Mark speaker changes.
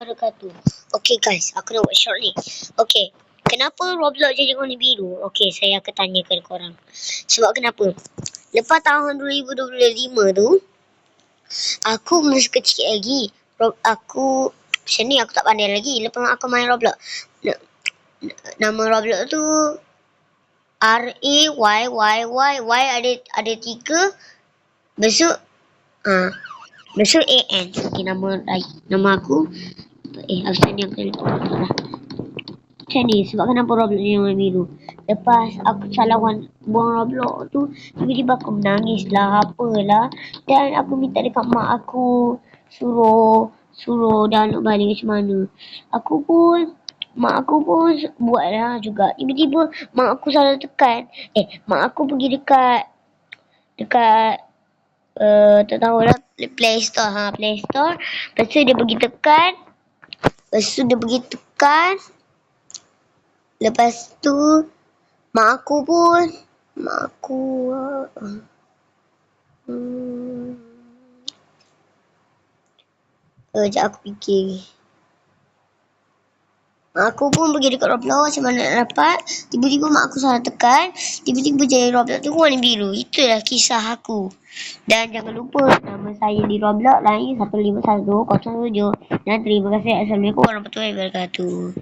Speaker 1: wabarakatuh. Okay guys, aku nak buat short ni. Okay, kenapa Roblox jadi warna biru? Okay, saya akan tanyakan korang. Sebab kenapa? Lepas tahun 2025 tu, aku masa kecil lagi. Aku macam ni aku tak pandai lagi. Lepas aku main Roblox. Nama Roblox tu RAYYY ada 3. Besok besok AN. Okay, nama aku absen ni aku telefon lah. Macam ni sebab kenapa Roblox ni warna biru. Lepas aku salah buang Roblox tu, tiba-tiba aku menangis lah, apalah. Dan aku minta dekat mak aku suruh download balik macam mana. Mak aku pun buat lah juga. Tiba-tiba mak aku salah tekan. Mak aku pergi dekat tak tahulah Play Store. Play Store. Lepas tu dia pergi tekan. Lepas tu mak aku sekejap aku fikir. Mak aku pun pergi dekat Roblox macam mana nak dapat. Tiba-tiba mak aku salah tekan. Tiba-tiba jadi Roblox tu warna biru. Itulah kisah aku. Dan jangan lupa nama saya di Roblox lain 15107. Dan terima kasih. Assalamualaikum warahmatullahi wabarakatuh.